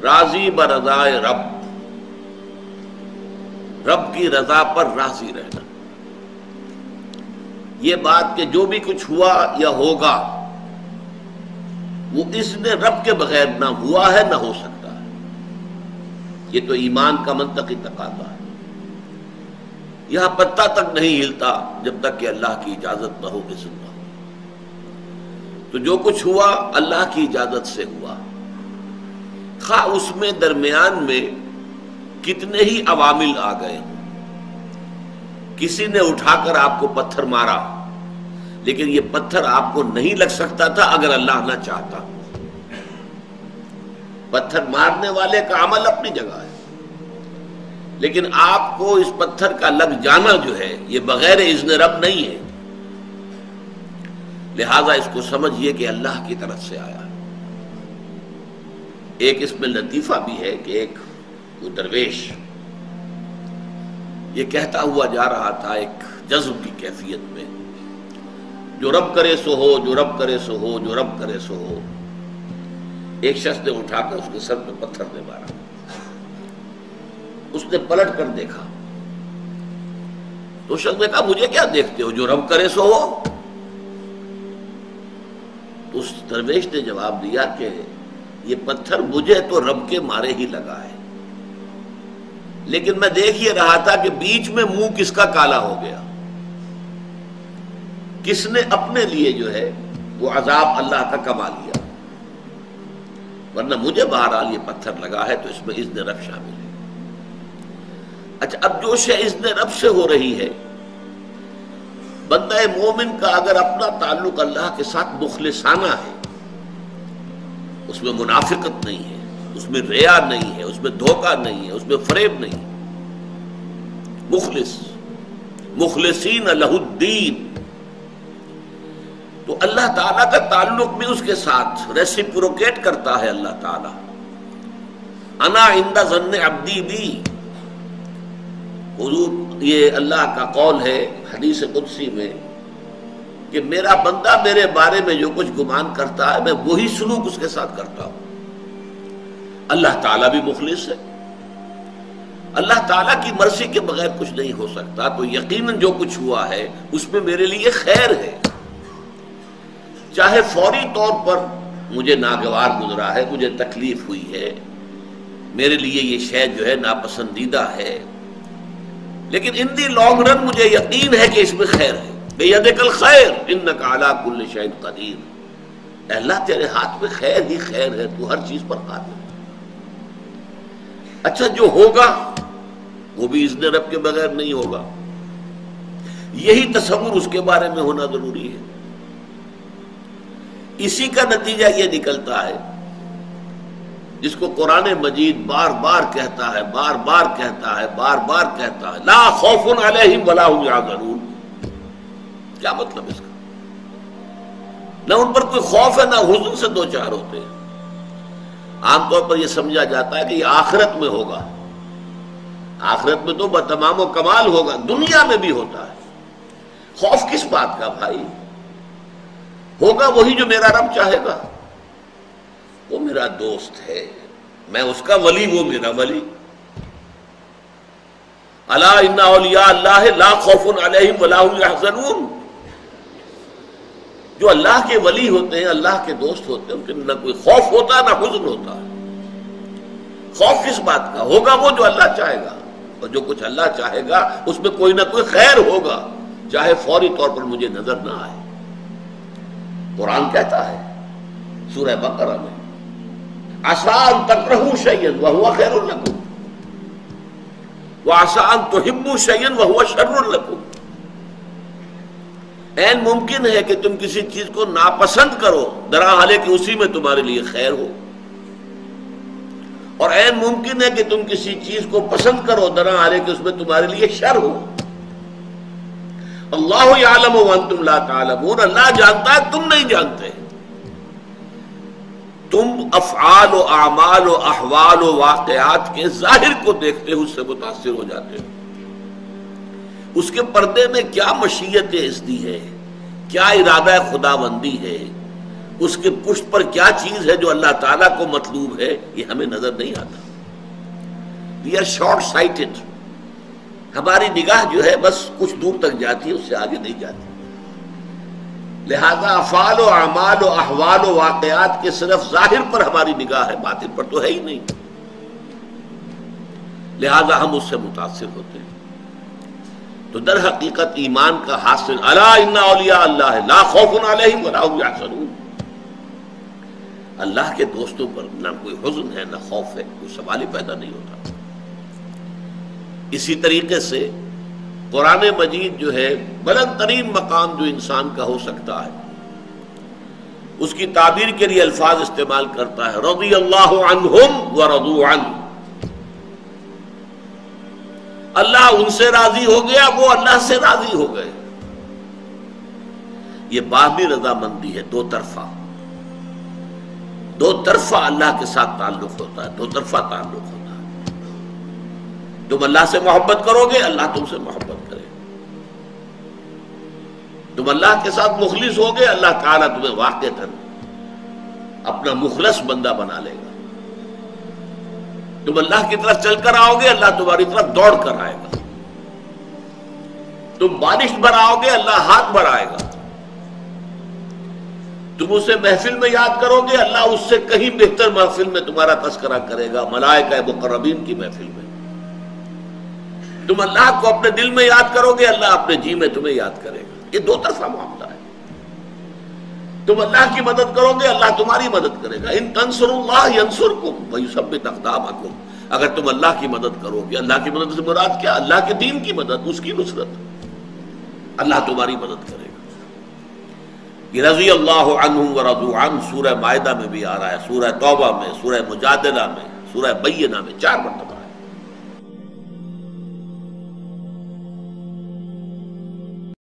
راضی برضائے رب، رب کی رضا پر راضی رہنا. یہ بات کہ جو بھی کچھ ہوا یا ہوگا وہ اذن رب کے بغیر نہ ہوا ہے نہ ہو سکتا ہے. یہ تو ایمان کا منطقی تقاضا ہے. یہاں پتہ تک نہیں ہلتا جب تک کہ اللہ کی اجازت نہ ہو، اذن نہ ہو. تو جو کچھ ہوا اللہ کی اجازت سے ہوا، خواہ اس میں درمیان میں کتنے ہی عوامل آ گئے. کسی نے اٹھا کر آپ کو پتھر مارا، لیکن یہ پتھر آپ کو نہیں لگ سکتا تھا اگر اللہ نہ چاہتا. پتھر مارنے والے کا عمل اپنی جگہ ہے، لیکن آپ کو اس پتھر کا لگ جانا جو ہے یہ بغیر اذن رب نہیں ہے. لہذا اس کو سمجھیے کہ اللہ کی طرف سے آیا. ایک اس میں لطیفہ بھی ہے کہ ایک وہ درویش یہ کہتا ہوا جا رہا تھا ایک جذب کی کیفیت میں، جو رب کرے سو ہو، جو رب کرے سو ہو، جو رب کرے سو ہو. ایک شخص نے اٹھا کر اس کے سر پہ پتھر نے مارا. اس نے پلٹ کر دیکھا تو شخص نے کہا مجھے کیا دیکھتے ہو، جو رب کرے سو ہو. تو اس درویش نے جواب دیا کہ یہ پتھر مجھے تو رب کے مارے ہی لگا ہے، لیکن میں دیکھ یہ رہا تھا کہ بیچ میں منہ کس کا کالا ہو گیا، کس نے اپنے لیے جو ہے وہ عذاب اللہ کا کما لیا. ورنہ مجھے بہرحال یہ پتھر لگا ہے تو اس میں اذن رب شامل ہے. اچھا، اب جو شے اذن رب سے ہو رہی ہے، بندہ مومن کا اگر اپنا تعلق اللہ کے ساتھ مخلصانہ ہے، اس میں منافقت نہیں ہے، اس میں ریا نہیں ہے، اس میں دھوکہ نہیں ہے، اس میں فریب نہیں. مخلص، مخلصین لہ الدین، تو اللہ تعالیٰ کا تعلق بھی اس کے ساتھ ریسیپروکیٹ کرتا ہے. اللہ تعالیٰ انا عند ظن عبدی بی، حضور یہ اللہ کا قول ہے حدیث قدسی میں کہ میرا بندہ میرے بارے میں جو کچھ گمان کرتا ہے میں وہی سلوک اس کے ساتھ کرتا ہوں. اللہ تعالیٰ بھی مخلص ہے. اللہ تعالیٰ کی مرضی کے بغیر کچھ نہیں ہو سکتا. تو یقیناً جو کچھ ہوا ہے اس میں میرے لیے خیر ہے، چاہے فوری طور پر مجھے ناگوار گزرا ہے، مجھے تکلیف ہوئی ہے، میرے لیے یہ شے جو ہے ناپسندیدہ ہے، لیکن ان دی لانگ رن مجھے یقین ہے کہ اس میں خیر ہے. بیدک الخیر انک علی کل شیء قدیر. اے اللہ تیرے ہاتھ میں خیر ہی خیر ہے، تو ہر چیز پر قادر ہے. اچھا، جو ہوگا وہ بھی اذن رب کے بغیر نہیں ہوگا. یہی تصور اس کے بارے میں ہونا ضروری ہے. اسی کا نتیجہ یہ نکلتا ہے جس کو قرآن مجید بار بار کہتا ہے، بار بار کہتا ہے، بار بار کہتا ہے، لا خوف علیہم ولا هم یحزنون. کیا مطلب اس کا؟ نہ ان پر کوئی خوف ہے نہ حزن سے دو چار ہوتے ہیں. عام طور پر یہ سمجھا جاتا ہے کہ یہ آخرت میں ہوگا. آخرت میں تو بتمام و کمال ہوگا، دنیا میں بھی ہوتا ہے. خوف کس بات کا بھائی؟ ہوگا وہی جو میرا رب چاہے گا. وہ میرا دوست ہے، میں اس کا ولی، وہ میرا ولی. الا ان اولیاء اللہ لا خوف علیہم ولا هم یحزنون. جو اللہ کے ولی ہوتے ہیں، اللہ کے دوست ہوتے ہیں، ان کے نہ کوئی خوف ہوتا ہے نہ حزن ہوتا ہے. خوف کس بات کا؟ ہوگا وہ جو اللہ چاہے گا، اور جو کچھ اللہ چاہے گا اس میں کوئی نہ کوئی خیر ہوگا، چاہے فوری طور پر مجھے نظر نہ آئے. قرآن کہتا ہے سورہ بقرہ میں عسیٰ ان تکرہوا شیئا وہو خیر لکم وعسیٰ ان تحبوا شیئا وہو شر لکم. عین ممکن ہے کہ تم کسی چیز کو ناپسند کرو درحالے کہ اسی میں تمہارے لیے خیر ہو، اور عین ممکن ہے کہ تم کسی چیز کو پسند کرو درحالے کہ اس میں تمہارے لیے شر ہو. اللہ یعلم وانتم لا تعلمون. اللہ جانتا ہے، تم نہیں جانتے. تم افعال و اعمال و احوال و واقعات کے ظاہر کو دیکھتے ہو، اس سے متاثر ہو جاتے ہو. اس کے پردے میں کیا مشیت ازدی ہے، کیا ارادہ خداوندی ہے، اس کے پشت پر کیا چیز ہے جو اللہ تعالیٰ کو مطلوب ہے، یہ ہمیں نظر نہیں آتا. We are short sighted. ہماری نگاہ جو ہے بس کچھ دور تک جاتی ہے، اس سے آگے نہیں جاتی. لہذا افعال و اعمال و احوال و واقعات کے صرف ظاہر پر ہماری نگاہ ہے، باطن پر تو ہے ہی نہیں. لہذا ہم اس سے متاثر ہوتے ہیں. تو در حقیقت ایمان کا حاصل الا ان اولیاء اللہ لا خوف علیہم ولا هم یحزنون. اللہ کے دوستوں پر نہ کوئی حزن ہے نہ خوف ہے، کوئی سوال ہی پیدا نہیں ہوتا. اسی طریقے سے قرآن مجید جو ہے بلند ترین مقام جو انسان کا ہو سکتا ہے، اس کی تعبیر کے لیے الفاظ استعمال کرتا ہے رضی اللہ عنہم ورضوا عنہ. اللہ ان سے راضی ہو گیا، وہ اللہ سے راضی ہو گئے. یہ باہمی رضامندی ہے، دو طرفہ. دو طرفہ اللہ کے ساتھ تعلق ہوتا ہے، دو طرفہ تعلق ہوتا ہے. تم اللہ سے محبت کرو گے، اللہ تم سے محبت کرے. تم اللہ کے ساتھ مخلص ہوگے، اللہ تعالیٰ تمہیں واقعتاً اپنا مخلص بندہ بنا لے گا. تم اللہ کی طرف چل کر آؤ گے، اللہ تمہاری طرف دوڑ کر آئے گا. تم بارش بڑھاؤ گے، اللہ ہاتھ بڑھائے گا. تم اسے محفل میں یاد کرو گے، اللہ اس سے کہیں بہتر محفل میں تمہارا تذکرہ کرے گا، ملائکہ مقربین کی محفل میں. تم اللہ کو اپنے دل میں یاد کرو گے، اللہ اپنے جی میں تمہیں یاد کرے گا. یہ دو طرفہ معاملہ ہے. تم اللہ کی مدد کرو گے، اللہ تمہاری مدد کرے گا. ان تنصروا اللہ ینصرکم ویثبت اقدامکم. اگر تم اللہ کی مدد کرو گے، اللہ کی مدد سے مراد کیا؟ اللہ کے دین کی مدد، اس کی نصرت. اللہ تمہاری مدد کرے گا. یہ رضی اللہ عنہم ورضوا عنہ سورہ مائدہ میں بھی آ رہا ہے، سورہ توبہ میں، سورہ مجادلہ میں، سورہ بینہ میں 4 مرتبہ.